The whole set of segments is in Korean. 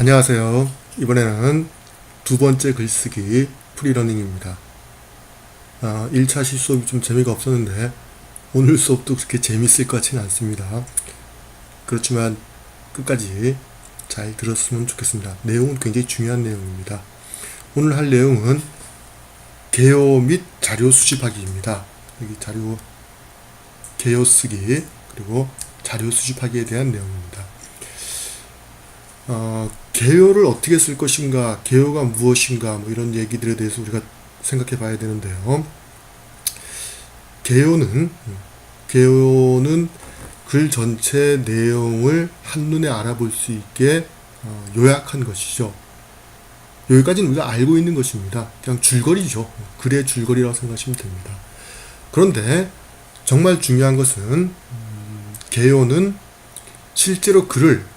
안녕하세요. 이번에는 두 번째 글쓰기 프리러닝입니다. 1차 시수업이 좀 재미가 없었는데 오늘 수업도 그렇게 재밌을 것 같지는 않습니다. 그렇지만 끝까지 잘 들었으면 좋겠습니다. 내용은 굉장히 중요한 내용입니다. 오늘 할 내용은 개요 및 자료 수집하기입니다. 여기 자료 개요 쓰기 그리고 자료 수집하기에 대한 내용입니다. 개요를 어떻게 쓸 것인가, 개요가 무엇인가, 뭐 이런 얘기들에 대해서 우리가 생각해 봐야 되는데요. 개요는 글 전체 내용을 한눈에 알아볼 수 있게 요약한 것이죠. 여기까지는 우리가 알고 있는 것입니다. 그냥 줄거리죠. 글의 줄거리라고 생각하시면 됩니다. 그런데 정말 중요한 것은 개요는 실제로 글을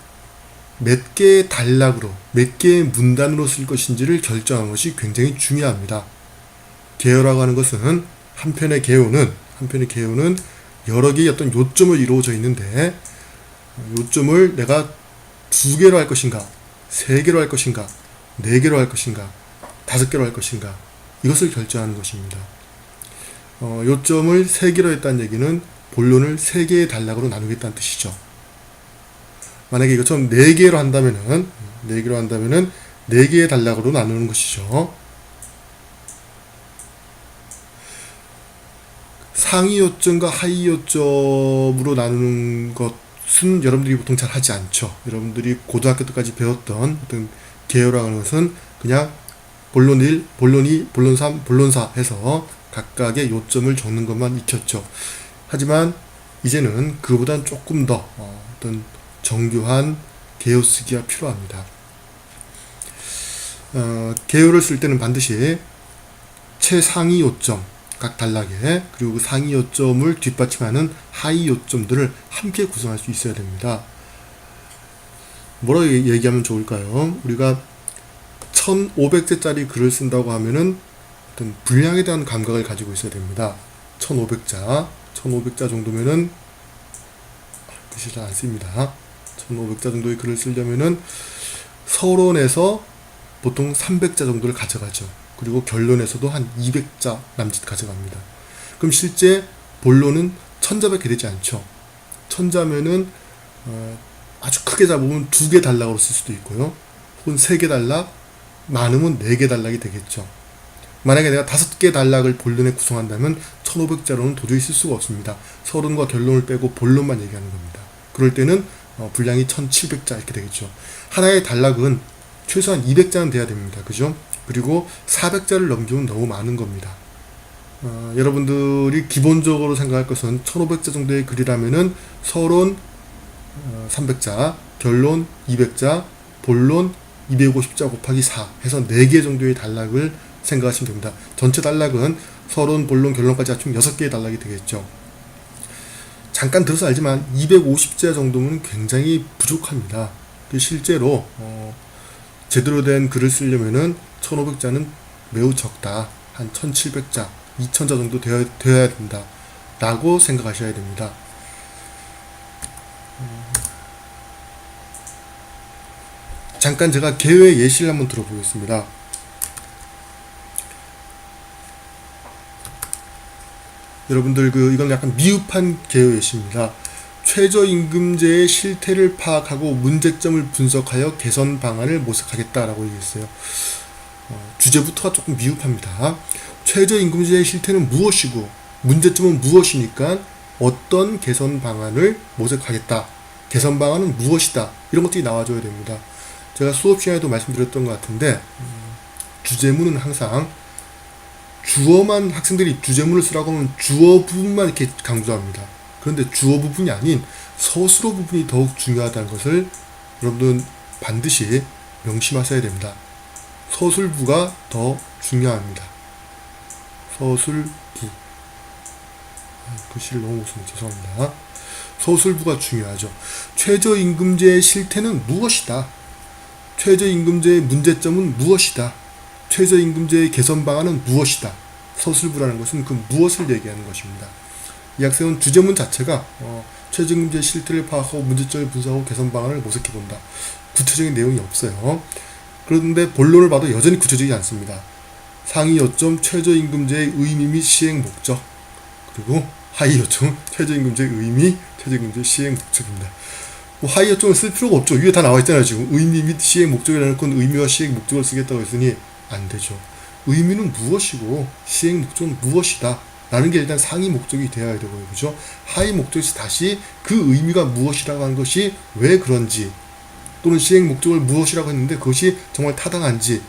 몇 개의 단락으로, 몇 개의 문단으로 쓸 것인지를 결정하는 것이 굉장히 중요합니다. 개요라고 하는 것은 한편의 개요는 여러 개의 어떤 요점을 이루어져 있는데, 요점을 내가 2개로 할 것인가, 3개로 할 것인가, 4개로 할 것인가, 5개로 할 것인가, 이것을 결정하는 것입니다. 요점을 3개로 했다는 얘기는 본론을 3개의 단락으로 나누겠다는 뜻이죠. 만약에 이것처럼 4개로 한다면은 4개의 단락으로 나누는 것이죠. 상위 요점과 하위 요점으로 나누는 것은 여러분들이 보통 잘 하지 않죠. 여러분들이 고등학교 때까지 배웠던 어떤 개요라고 하는 것은 그냥 본론 1, 본론 2, 본론 3, 본론 4 해서 각각의 요점을 적는 것만 익혔죠. 하지만 이제는 그보단 조금 더 어떤 정교한 개요 쓰기가 필요합니다. 개요를 쓸 때는 반드시 최상위 요점, 각 단락에, 그리고 그 상위 요점을 뒷받침하는 하위 요점들을 함께 구성할 수 있어야 됩니다. 뭐라고 얘기하면 좋을까요? 우리가 1500자짜리 글을 쓴다고 하면은 어떤 분량에 대한 감각을 가지고 있어야 됩니다. 1500자 정도면은 글씨 잘 안 씁니다. 1500자 정도의 글을 쓰려면은 서론에서 보통 300자 정도를 가져가죠. 그리고 결론에서도 한 200자 남짓 가져갑니다. 그럼 실제 본론은 1000자밖에 되지 않죠. 1000자면은 아주 크게 잡으면 2개 단락으로 쓸 수도 있고요. 혹은 3개 단락, 많으면 4개 단락이 되겠죠. 만약에 내가 5개 단락을 본론에 구성한다면 1500자로는 도저히 쓸 수가 없습니다. 서론과 결론을 빼고 본론만 얘기하는 겁니다. 그럴 때는 분량이 1700자 이렇게 되겠죠. 하나의 단락은 최소한 200자는 돼야 됩니다. 그죠? 그리고 400자를 넘기면 너무 많은 겁니다. 여러분들이 기본적으로 생각할 것은 1500자 정도의 글이라면은 서론 300자, 결론 200자, 본론 250자 곱하기 4 해서 4개 정도의 단락을 생각하시면 됩니다. 전체 단락은 서론, 본론, 결론까지 합치면 6개의 단락이 되겠죠. 잠깐 들어서 알지만 250자 정도면 굉장히 부족합니다. 실제로 제대로 된 글을 쓰려면은 1500자는 매우 적다. 한 1700자, 2000자 정도 되어야 된다. 라고 생각하셔야 됩니다. 잠깐 제가 개요의 예시를 한번 들어보겠습니다. 여러분들 이건 약간 미흡한 개요 예시입니다. 최저임금제의 실태를 파악하고 문제점을 분석하여 개선 방안을 모색하겠다라고 얘기했어요. 주제부터가 조금 미흡합니다. 최저임금제의 실태는 무엇이고 문제점은 무엇이니까 어떤 개선 방안을 모색하겠다. 개선 방안은 무엇이다. 이런 것들이 나와줘야 됩니다. 제가 수업 시간에도 말씀드렸던 것 같은데 주제문은 항상 주어만 학생들이 주제문을 쓰라고 하면 주어 부분만 이렇게 강조합니다. 그런데 주어 부분이 아닌 서술어 부분이 더욱 중요하다는 것을 여러분들은 반드시 명심하셔야 됩니다. 서술부가 더 중요합니다. 서술부. 글씨를 너무 못 쓰네. 죄송합니다. 서술부가 중요하죠. 최저임금제의 실태는 무엇이다. 최저임금제의 문제점은 무엇이다. 최저임금제의 개선 방안은 무엇이다. 서술부라는 것은 그 무엇을 얘기하는 것입니다. 이 학생은 주제문 자체가 최저임금제의 실태를 파악하고 문제점을 분석하고 개선 방안을 모색해본다. 구체적인 내용이 없어요. 그런데 본론을 봐도 여전히 구체적이지 않습니다. 상위 요점 최저임금제의 의미 및 시행 목적, 그리고 하위 요점 최저임금제의 의미, 최저임금제 시행 목적입니다. 뭐 하위 요점을 쓸 필요가 없죠. 위에 다 나와 있잖아요. 지금 의미 및 시행 목적이라는 놓고 의미와 시행 목적을 쓰겠다고 했으니 안 되죠. 의미는 무엇이고 시행 목적은 무엇이다 라는 게 일단 상위 목적이 되어야 되고요. 그죠? 하위 목적에서 다시 그 의미가 무엇이라고 하는 것이 왜 그런지, 또는 시행 목적을 무엇이라고 했는데 그것이 정말 타당한지에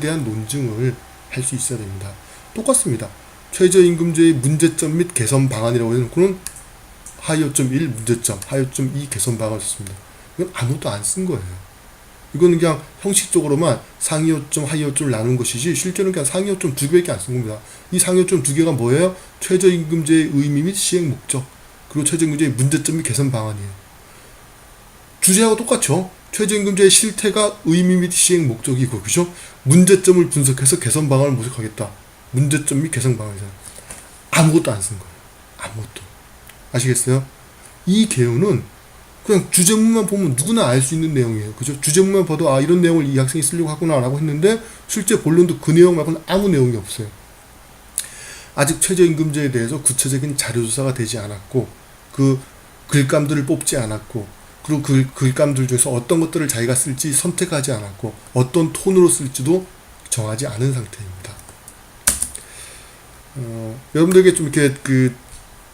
대한 논증을 할 수 있어야 됩니다. 똑같습니다. 최저임금제의 문제점 및 개선 방안이라고 해놓고는 하위요점 1 문제점, 하위요점 2 개선 방안을 썼습니다. 이건 아무것도 안 쓴 거예요. 이거는 그냥 형식적으로만 상위요점, 하위요점을 나눈 것이지 실제로는 그냥 상위요점 2개밖에 안 쓴 겁니다. 이 상위요점 2개가 뭐예요? 최저임금제의 의미 및 시행 목적, 그리고 최저임금제의 문제점 및 개선 방안이에요. 주제하고 똑같죠? 최저임금제의 실태가 의미 및 시행 목적이고, 그죠? 문제점을 분석해서 개선 방안을 모색하겠다. 문제점 및 개선 방안이잖아요. 아무것도 안 쓴 거예요. 아무것도. 아시겠어요? 이 개요는 그냥 주제문만 보면 누구나 알 수 있는 내용이에요. 그죠? 주제문만 봐도 아, 이런 내용을 이 학생이 쓰려고 하구나 라고 했는데 실제 본론도 그 내용 말고는 아무 내용이 없어요. 아직 최저임금제에 대해서 구체적인 자료조사가 되지 않았고, 그 글감들을 뽑지 않았고, 그리고 그 글감들 중에서 어떤 것들을 자기가 쓸지 선택하지 않았고, 어떤 톤으로 쓸지도 정하지 않은 상태입니다. 여러분들에게 좀 이렇게 그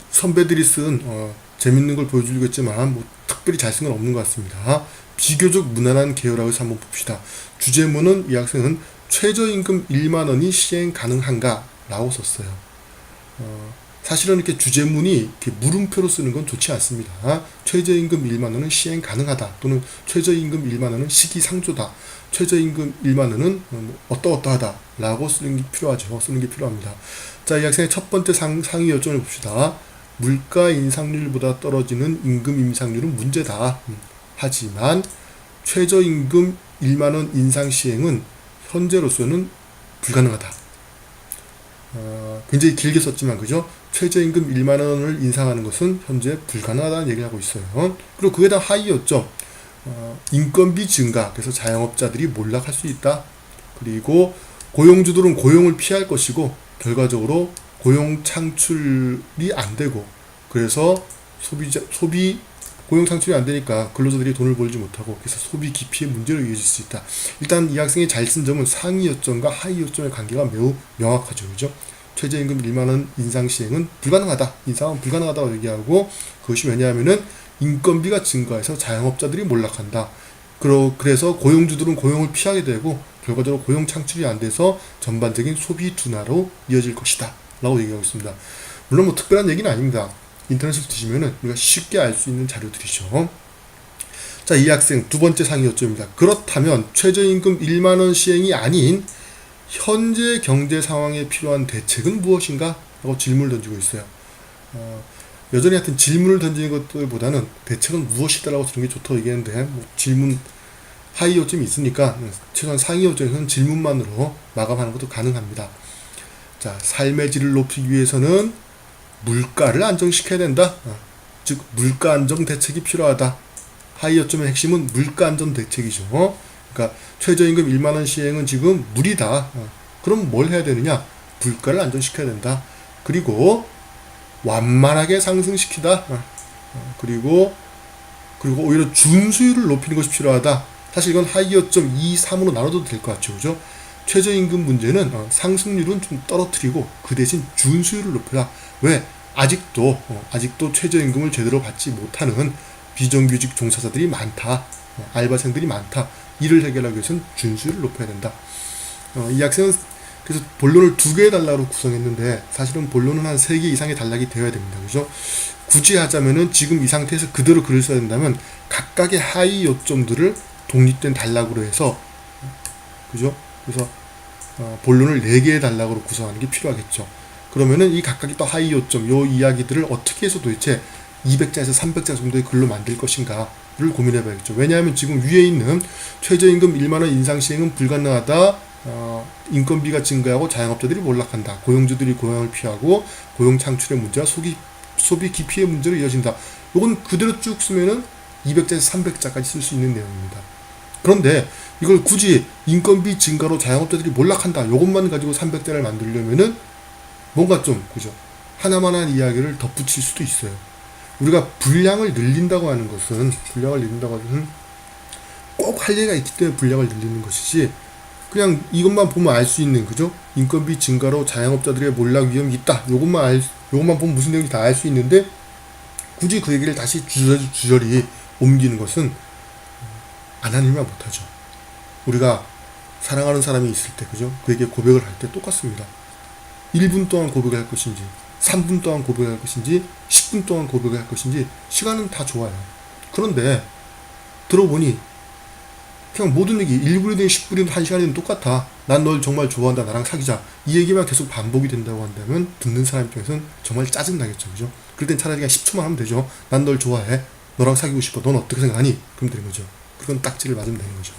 선배들이 쓴 재밌는 걸 보여주려고 했지만 뭐 특별히 잘 쓴 건 없는 것 같습니다. 비교적 무난한 개요라고 해서 한번 봅시다. 주제문은 이 학생은 최저임금 1만 원이 시행 가능한가? 라고 썼어요. 사실은 이렇게 주제문이 이렇게 물음표로 쓰는 건 좋지 않습니다. 최저임금 1만 원은 시행 가능하다. 또는 최저임금 1만 원은 시기상조다. 최저임금 1만 원은 어떠어떠하다. 라고 쓰는 게 필요하죠. 쓰는 게 필요합니다. 자, 이 학생의 첫 번째 상위 요점을 봅시다. 물가 인상률보다 떨어지는 임금 인상률은 문제다. 하지만 최저임금 1만 원 인상 시행은 현재로서는 불가능하다. 굉장히 길게 썼지만 그죠? 최저임금 1만 원을 인상하는 것은 현재 불가능하다는 얘기를 하고 있어요. 그리고 그에 대한 하위 요점, 인건비 증가, 그래서 자영업자들이 몰락할 수 있다. 그리고 고용주들은 고용을 피할 것이고 결과적으로 고용 창출이 안 되고, 그래서 고용 창출이 안 되니까 근로자들이 돈을 벌지 못하고, 그래서 소비 기피의 문제로 이어질 수 있다. 일단 이 학생이 잘 쓴 점은 상위 요점과 하위 요점의 관계가 매우 명확하죠. 그죠? 최저임금 1만원 인상 시행은 불가능하다. 인상은 불가능하다고 얘기하고, 그것이 왜냐하면은 인건비가 증가해서 자영업자들이 몰락한다. 그래서 고용주들은 고용을 피하게 되고, 결과적으로 고용 창출이 안 돼서 전반적인 소비 둔화로 이어질 것이다. 라고 얘기하고 있습니다. 물론 뭐 특별한 얘기는 아닙니다. 인터넷을 뒤지면은 우리가 쉽게 알 수 있는 자료들이죠. 자, 이 학생 두 번째 상위 요점입니다. 그렇다면 최저임금 1만원 시행이 아닌 현재 경제 상황에 필요한 대책은 무엇인가? 라고 질문을 던지고 있어요. 여전히 하여튼 질문을 던지는 것들보다는 대책은 무엇이다라고 쓰는 게 좋다고 얘기했는데, 뭐 질문 하위 요점이 있으니까 최소한 상위 요점에서는 질문만으로 마감하는 것도 가능합니다. 자, 삶의 질을 높이기 위해서는 물가를 안정시켜야 된다. 즉 물가 안정 대책이 필요하다. 하위 요점의 핵심은 물가 안정 대책이죠. 그러니까 최저임금 1만원 시행은 지금 무리다. 그럼 뭘 해야 되느냐? 물가를 안정시켜야 된다. 그리고 완만하게 상승시키다. 그리고 오히려 준수율을 높이는 것이 필요하다. 사실 이건 하위 요점 2, 3으로 나눠도 될 것 같죠. 그죠? 최저임금 문제는 상승률은 좀 떨어뜨리고 그 대신 준수율을 높여라. 왜? 아직도 최저임금을 제대로 받지 못하는 비정규직 종사자들이 많다. 알바생들이 많다. 이를 해결하기 위해서는 준수율을 높여야 된다. 이 학생은 그래서 본론을 2개의 단락으로 구성했는데 사실은 본론은 한 3개 이상의 단락이 되어야 됩니다. 그죠? 굳이 하자면은 지금 이 상태에서 그대로 글을 써야 된다면 각각의 하위 요점들을 독립된 단락으로 해서, 그죠? 그래서 본론을 4개의 단락으로 구성하는 게 필요하겠죠. 그러면은 이 각각의 또 하위 요점, 요 이야기들을 어떻게 해서 도대체 200자에서 300자 정도의 글로 만들 것인가를 고민해 봐야겠죠. 왜냐하면 지금 위에 있는 최저임금 1만원 인상 시행은 불가능하다. 인건비가 증가하고 자영업자들이 몰락한다. 고용주들이 고용을 피하고 고용 창출의 문제와 소비 기피의 문제로 이어진다. 요건 그대로 쭉 쓰면은 200자에서 300자까지 쓸 수 있는 내용입니다. 그런데 이걸 굳이 인건비 증가로 자영업자들이 몰락한다, 요것만 가지고 300자를 만들려면은 뭔가 좀, 그죠? 하나만한 이야기를 덧붙일 수도 있어요. 우리가 분량을 늘린다고 하는 것은 꼭 할 얘기가 있기 때문에 분량을 늘리는 것이지, 그냥 이것만 보면 알 수 있는, 그죠? 인건비 증가로 자영업자들의 몰락 위험이 있다, 요것만 보면 무슨 내용인지 다 알 수 있는데, 굳이 그 얘기를 다시 주저리 옮기는 것은 안 하니만 못하죠. 우리가 사랑하는 사람이 있을 때, 그죠? 그에게 고백을 할 때 똑같습니다. 1분 동안 고백을 할 것인지, 3분 동안 고백을 할 것인지, 10분 동안 고백을 할 것인지, 시간은 다 좋아요. 그런데 들어보니 그냥 모든 얘기 1분이든 10분이든 1시간이든 똑같아. 난 널 정말 좋아한다, 나랑 사귀자, 이 얘기만 계속 반복이 된다고 한다면 듣는 사람 입장에서는 정말 짜증나겠죠, 그죠? 그럴 땐 차라리 그냥 10초만 하면 되죠. 난 널 좋아해, 너랑 사귀고 싶어, 넌 어떻게 생각하니? 그럼 되는 거죠. 그건 딱지를 맞으면 되는 거죠.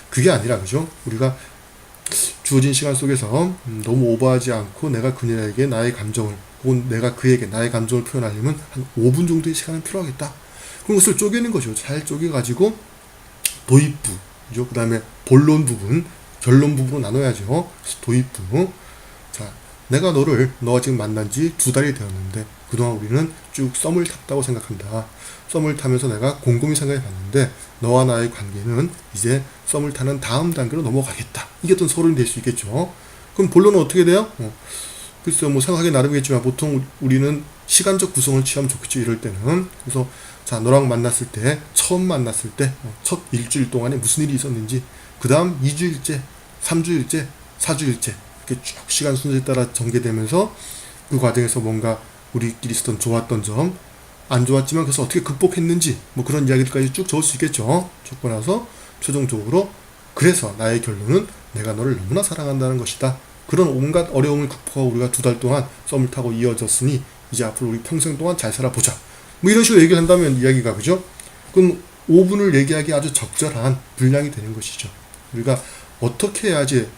그게 아니라, 그죠? 우리가 주어진 시간 속에서 너무 오버하지 않고 내가 그녀에게 나의 감정을, 혹은 내가 그에게 나의 감정을 표현하려면 한 5분 정도의 시간은 필요하겠다. 그런 것을 쪼개는 거죠. 잘 쪼개가지고 도입부, 그죠? 그 다음에 본론 부분, 결론 부분으로 나눠야죠. 도입부. 자, 내가 너가 지금 만난 지 2달이 되었는데, 그동안 우리는 쭉 썸을 탔다고 생각한다. 썸을 타면서 내가 곰곰이 생각해 봤는데, 너와 나의 관계는 이제 썸을 타는 다음 단계로 넘어가겠다. 이게 어떤 서론이 될 수 있겠죠. 그럼 본론은 어떻게 돼요? 글쎄요, 뭐 생각하기 나름이겠지만, 보통 우리는 시간적 구성을 취하면 좋겠죠, 이럴 때는. 그래서, 자, 너랑 만났을 때, 처음 만났을 때, 첫 일주일 동안에 무슨 일이 있었는지, 그 다음 2주일째, 3주일째, 4주일째, 이렇게 쭉 시간 순서에 따라 전개되면서, 그 과정에서 뭔가 우리끼리 있었던 좋았던 점, 안 좋았지만 그래서 어떻게 극복했는지, 뭐 그런 이야기들까지 쭉 적을 수 있겠죠. 적고 나서 최종적으로, 그래서 나의 결론은 내가 너를 너무나 사랑한다는 것이다. 그런 온갖 어려움을 극복하고 우리가 2달 동안 썸을 타고 이어졌으니 이제 앞으로 우리 평생 동안 잘 살아보자, 뭐 이런 식으로 얘기를 한다면 이야기가, 그죠? 그럼 5분을 얘기하기 아주 적절한 분량이 되는 것이죠. 우리가 어떻게 해야지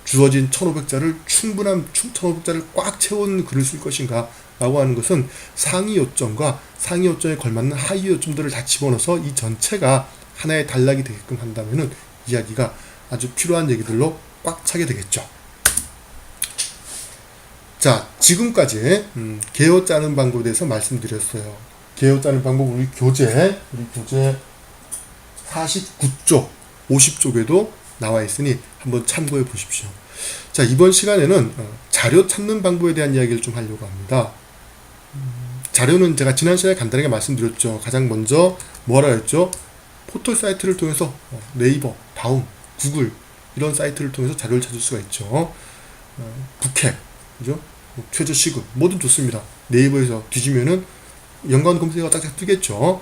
주어진 1500자를 충분한 1500자를 꽉 채운 글을 쓸 것인가 라고 하는 것은, 상위 요점과 상위 요점에 걸맞는 하위 요점들을 다 집어넣어서 이 전체가 하나의 단락이 되게끔 한다면은 이야기가 아주 필요한 얘기들로 꽉 차게 되겠죠. 자, 지금까지 개요 짜는 방법에 대해서 말씀드렸어요. 개요 짜는 방법, 우리 교재 49쪽, 50쪽에도 나와 있으니 한번 참고해 보십시오. 자, 이번 시간에는 자료 찾는 방법에 대한 이야기를 좀 하려고 합니다. 자료는 제가 지난 시간에 간단하게 말씀드렸죠. 가장 먼저 뭐라 했죠? 포털 사이트를 통해서 네이버, 다음, 구글 이런 사이트를 통해서 자료를 찾을 수가 있죠. 북핵, 그죠? 최저 시급, 뭐든 좋습니다. 네이버에서 뒤지면은 연관 검색어가 딱딱 뜨겠죠.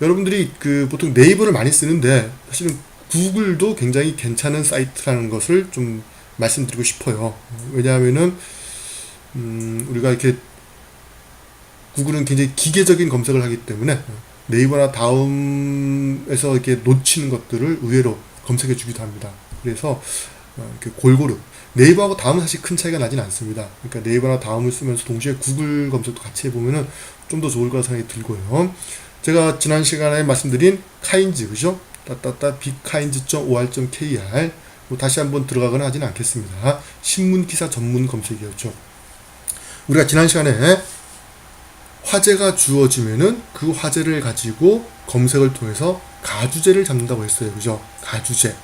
여러분들이 보통 네이버를 많이 쓰는데, 사실은 구글도 굉장히 괜찮은 사이트라는 것을 좀 말씀드리고 싶어요. 왜냐하면은 우리가 이렇게 구글은 굉장히 기계적인 검색을 하기 때문에 네이버나 다음에서 이렇게 놓치는 것들을 의외로 검색해 주기도 합니다. 그래서 이렇게 골고루, 네이버하고 다음은 사실 큰 차이가 나진 않습니다. 그러니까 네이버나 다음을 쓰면서 동시에 구글 검색도 같이 해보면은 좀 더 좋을 거라 생각이 들고요. 제가 지난 시간에 말씀드린 카인즈, 그죠? bkindz.or.kr, 다시 한번 들어가거나 하지는 않겠습니다. 신문 기사 전문 검색이었죠. 우리가 지난 시간에 화제가 주어지면은 그 화제를 가지고 검색을 통해서 가주제를 잡는다고 했어요. 그죠? 가주제.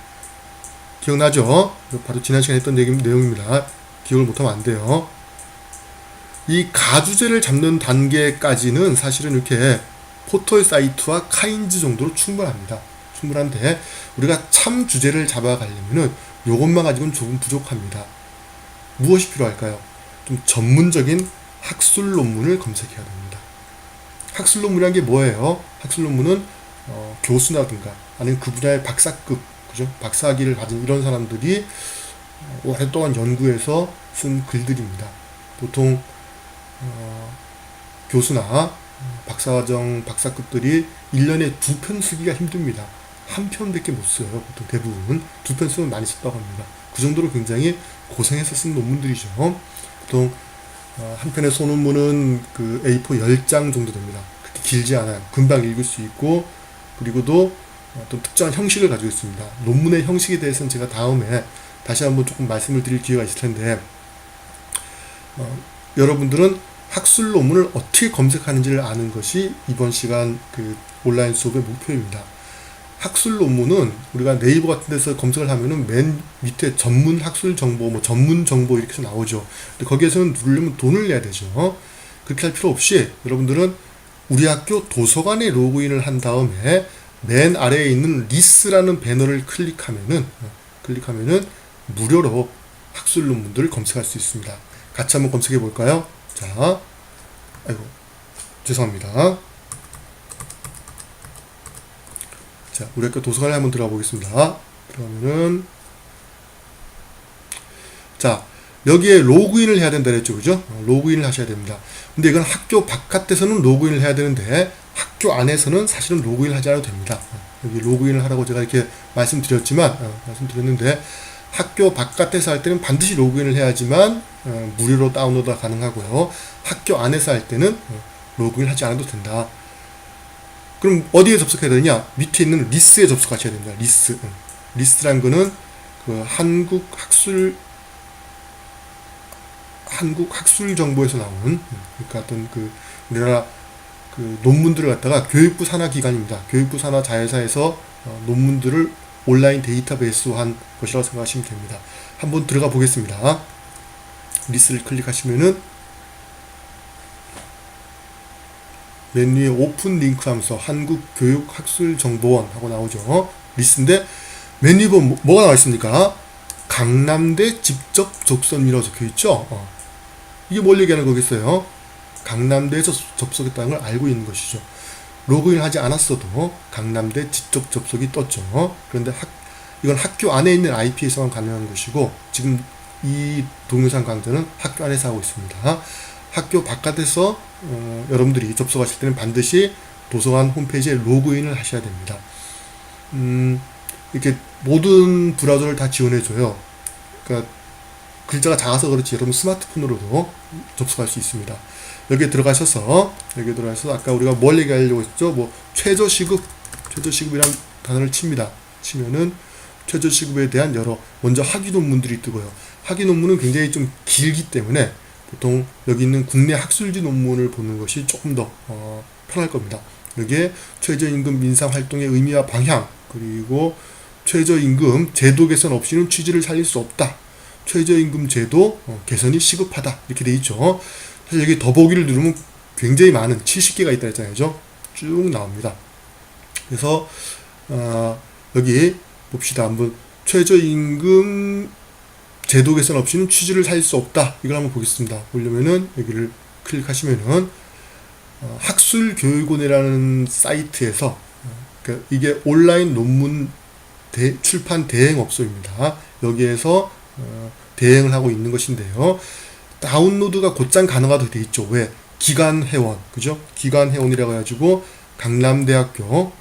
기억나죠? 바로 지난 시간에 했던 내용입니다. 기억을 못하면 안 돼요. 이 가주제를 잡는 단계까지는 사실은 이렇게 포털 사이트와 카인즈 정도로 충분합니다. 충분한데, 우리가 참 주제를 잡아가려면은 요것만 가지고는 조금 부족합니다. 무엇이 필요할까요? 좀 전문적인 학술 논문을 검색해야 됩니다. 학술 논문이란 게 뭐예요? 학술 논문은 교수라든가 아니면 그 분야의 박사급, 그죠? 박사학위를 가진 이런 사람들이 오랫동안 연구해서 쓴 글들입니다. 보통 교수나 박사과정, 박사급들이 1년에 2편 쓰기가 힘듭니다. 한 편밖에 못 써요. 보통 대부분 2편 쓰면 많이 썼다고 합니다. 그 정도로 굉장히 고생해서 쓴 논문들이죠. 보통 한 편의 소논문은 그 A4 10장 정도 됩니다. 그렇게 길지 않아요. 금방 읽을 수 있고, 그리고도 어떤 특정한 형식을 가지고 있습니다. 논문의 형식에 대해서는 제가 다음에 다시 한번 조금 말씀을 드릴 기회가 있을 텐데, 여러분들은 학술 논문을 어떻게 검색하는지를 아는 것이 이번 시간 그 온라인 수업의 목표입니다. 학술 논문은 우리가 네이버 같은 데서 검색을 하면은 맨 밑에 전문 학술 정보, 뭐 전문 정보 이렇게 나오죠. 근데 거기에서는 누르려면 돈을 내야 되죠. 그렇게 할 필요 없이 여러분들은 우리 학교 도서관에 로그인을 한 다음에 맨 아래에 있는 리스라는 배너를 클릭하면은 무료로 학술 논문들을 검색할 수 있습니다. 같이 한번 검색해 볼까요? 자, 아이고, 죄송합니다. 자, 우리 학교 도서관에 한번 들어가 보겠습니다. 그러면은, 자, 여기에 로그인을 해야 된다 그랬죠, 그죠? 로그인을 하셔야 됩니다. 근데 이건 학교 바깥에서는 로그인을 해야 되는데, 학교 안에서는 사실은 로그인을 하지 않아도 됩니다. 여기 로그인을 하라고 제가 이렇게 말씀드렸는데, 학교 바깥에서 할 때는 반드시 로그인을 해야지만 무료로 다운로드가 가능하고요. 학교 안에서 할 때는 로그인 하지 않아도 된다. 그럼 어디에 접속해야 되느냐? 밑에 있는 리스에 접속하셔야 됩니다. 리스. 리스란 거는 그 한국 학술 정보에서 나온, 그러니까 어떤 그 우리나라 그 논문들을 갖다가 교육부 산하 기관입니다. 교육부 산하 자회사에서 논문들을 온라인 데이터베이스로 한 것이라고 생각하시면 됩니다. 한번 들어가 보겠습니다. 리스를 클릭하시면은 맨 위에 오픈 링크 하면서 한국교육학술정보원 하고 나오죠. 리스인데 맨 위에 보면 뭐가 나와 있습니까? 강남대 직접 접선이라고 적혀 있죠. 이게 뭘 얘기하는 거겠어요? 강남대에서 접속했다는 걸 알고 있는 것이죠. 로그인 하지 않았어도 강남대 직접 접속이 떴죠. 그런데 이건 학교 안에 있는 IP에서만 가능한 것이고, 지금 이 동영상 강좌는 학교 안에서 하고 있습니다. 학교 바깥에서 여러분들이 접속하실 때는 반드시 도서관 홈페이지에 로그인을 하셔야 됩니다. 이렇게 모든 브라우저를 다 지원해줘요. 그러니까 글자가 작아서 그렇지 여러분 스마트폰으로도 접속할 수 있습니다. 여기에 들어가셔서 아까 우리가 뭘 얘기하려고 했죠? 뭐 최저시급이란 단어를 치면은 최저시급에 대한 먼저 학위 논문들이 뜨고요. 학위 논문은 굉장히 좀 길기 때문에 보통 여기 있는 국내 학술지 논문을 보는 것이 조금 더 편할 겁니다. 여기에 최저임금 인상 활동의 의미와 방향, 그리고 최저임금 제도 개선 없이는 취지를 살릴 수 없다. 최저임금 제도 개선이 시급하다. 이렇게 돼 있죠. 사실 여기 더보기를 누르면 굉장히 많은 70개가 있다 했잖아요. 쭉 나옵니다. 그래서 여기 봅시다. 한번 최저임금 제도 개선 없이는 취지를 살릴 수 없다. 이걸 한번 보겠습니다. 보려면은 여기를 클릭하시면은 학술교육원이라는 사이트에서 그러니까 이게 온라인 논문 출판 대행업소입니다. 여기에서 대행을 하고 있는 것인데요. 다운로드가 곧장 가능하도록 되어 있죠. 왜? 기간회원, 그죠? 기간회원이라고 해가지고 강남대학교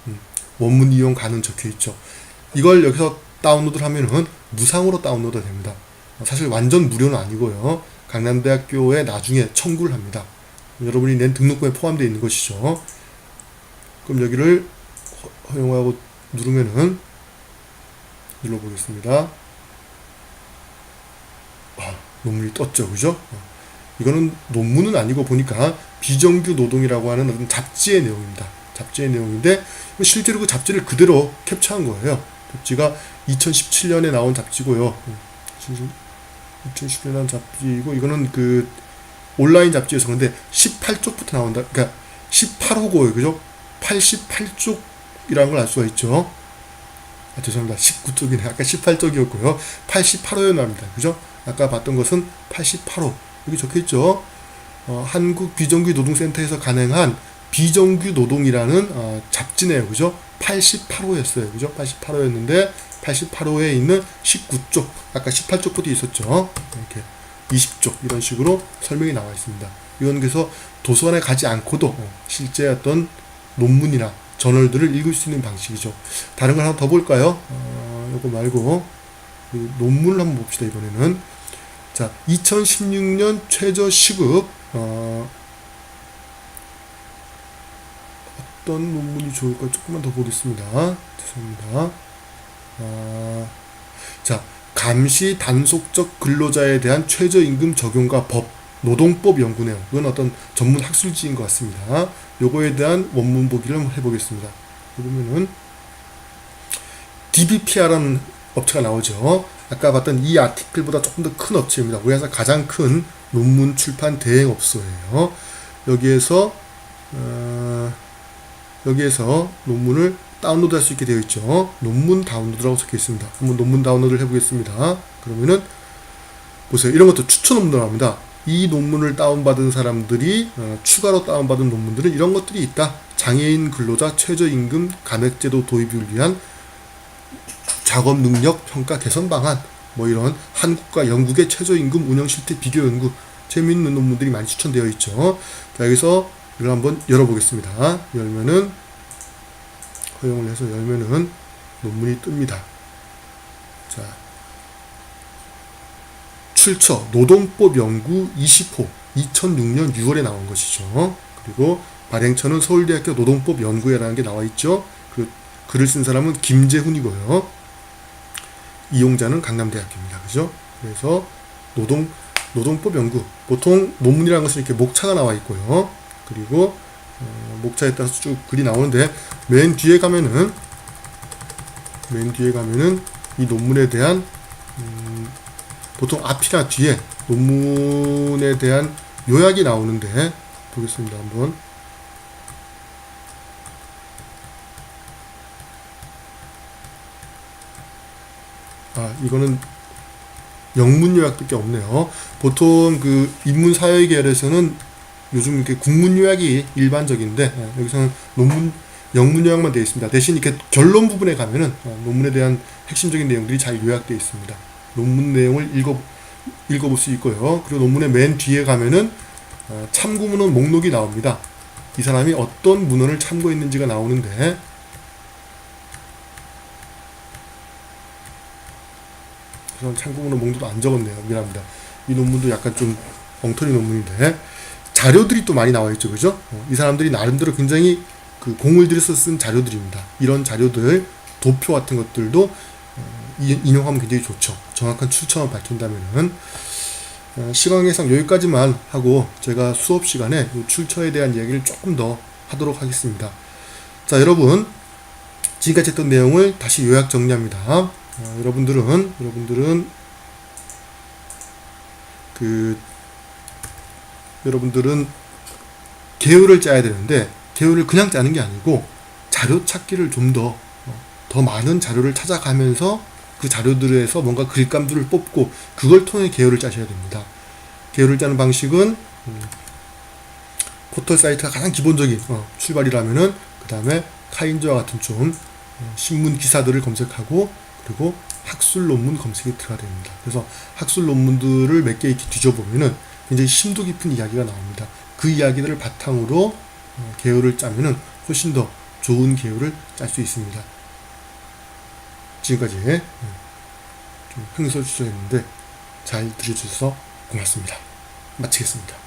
원문 이용 가능 적혀 있죠. 이걸 여기서 다운로드를 하면은 무상으로 다운로드 됩니다. 사실 완전 무료는 아니고요. 강남대학교에 나중에 청구를 합니다. 여러분이 낸 등록금에 포함되어 있는 것이죠. 그럼 여기를 허용하고 누르면은 눌러보겠습니다. 논문이 떴죠, 그죠? 이거는 논문은 아니고 보니까 비정규 노동이라고 하는 어떤 잡지의 내용입니다. 잡지의 내용인데 실제로 그 잡지를 그대로 캡처한 거예요. 잡지가 2017년에 나온 잡지고요. 2017년 나온 잡지이고 이거는 그 온라인 잡지에서 그런데 18쪽부터 나온다. 그러니까 18호고요, 그죠? 88쪽이라는 걸 알 수가 있죠. 죄송합니다. 19쪽이네. 아까 18쪽이었고요. 88호에 나옵니다. 그죠? 아까 봤던 것은 88호. 여기 적혀있죠. 한국 비정규 노동센터에서 가능한 비정규 노동이라는 잡지네요. 그죠? 88호였어요. 그죠? 88호였는데 88호에 있는 19쪽, 아까 18쪽부터 있었죠. 이렇게 20쪽 이런 식으로 설명이 나와 있습니다. 이건 그래서 도서관에 가지 않고도 실제 어떤 논문이나 저널들을 읽을 수 있는 방식이죠. 다른 걸 하나 더 볼까요? 이거 말고 논문을 한번 봅시다. 이번에는 자, 2016년 최저 시급 어떤 논문이 좋을까 조금만 더 보겠습니다. 죄송합니다. 자, 감시 단속적 근로자에 대한 최저임금 적용과 법, 노동법 연구 내용. 이건 어떤 전문 학술지인 것 같습니다. 요거에 대한 원문 보기를 한번 해보겠습니다. 보면은 DBPR라는 업체가 나오죠. 아까 봤던 이 아티클보다 조금 더 큰 업체입니다. 우리나라에서 가장 큰 논문 출판 대행업소예요. 여기에서 논문을 다운로드 할 수 있게 되어 있죠. 논문 다운로드라고 적혀 있습니다. 한번 논문 다운로드를 해보겠습니다. 그러면은 보세요. 이런 것도 추천 논문 나옵니다. 이 논문을 다운받은 사람들이 추가로 다운받은 논문들은 이런 것들이 있다. 장애인 근로자 최저임금 감액제도 도입을 위한 작업 능력 평가 개선 방안, 뭐 이런 한국과 영국의 최저임금 운영 실태 비교 연구, 재미있는 논문들이 많이 추천되어 있죠. 자, 여기서 이걸 한번 열어보겠습니다. 열면은 허용을 해서 열면은 논문이 뜹니다. 자, 출처 노동법 연구 20호 2006년 6월에 나온 것이죠. 그리고 발행처는 서울대학교 노동법 연구회라는 게 나와 있죠. 그 글을 쓴 사람은 김재훈이고요. 이용자는 강남대학교입니다. 그죠? 그래서 노동법 연구. 보통 논문이라는 것은 이렇게 목차가 나와 있고요. 그리고 목차에 따라서 쭉 글이 나오는데 맨 뒤에 가면은 이 논문에 대한 보통 앞이나 뒤에 논문에 대한 요약이 나오는데 보겠습니다. 한번. 이거는 영문 요약밖에 없네요. 보통 그 인문 사회 계열에서는 요즘 이렇게 국문 요약이 일반적인데 여기서는 영문 요약만 되어 있습니다. 대신 이렇게 결론 부분에 가면은 논문에 대한 핵심적인 내용들이 잘 요약되어 있습니다. 논문 내용을 읽어볼 수 있고요. 그리고 논문의 맨 뒤에 가면은 참고문헌 목록이 나옵니다. 이 사람이 어떤 문헌을 참고했는지가 나오는데 참고문헌 목록도 안 적었네요. 미안합니다. 이 논문도 약간 좀 엉터리 논문인데 자료들이 또 많이 나와 있죠. 그죠? 이 사람들이 나름대로 굉장히 그 공을 들여서 쓴 자료들입니다. 이런 자료들, 도표 같은 것들도 인용하면 굉장히 좋죠. 정확한 출처만 밝힌다면은. 시간 예상 여기까지만 하고 제가 수업 시간에 출처에 대한 이야기를 조금 더 하도록 하겠습니다. 자, 여러분, 지금까지 했던 내용을 다시 요약 정리합니다. 여러분들은 계율을 짜야 되는데 계율을 그냥 짜는 게 아니고 자료 찾기를 좀 더 많은 자료를 찾아가면서 그 자료들에서 뭔가 글감들을 뽑고 그걸 통해 계율을 짜셔야 됩니다. 계율을 짜는 방식은 포털 사이트가 가장 기본적인 출발이라면은 그 다음에 카인즈와 같은 좀 신문 기사들을 검색하고 그리고 학술 논문 검색이 들어가야 됩니다. 그래서 학술 논문들을 몇 개 이렇게 뒤져보면은 굉장히 심도 깊은 이야기가 나옵니다. 그 이야기들을 바탕으로 계율을 짜면은 훨씬 더 좋은 계율을 짤 수 있습니다. 지금까지 좀 흥설수설했는데 잘 들어주셔서 고맙습니다. 마치겠습니다.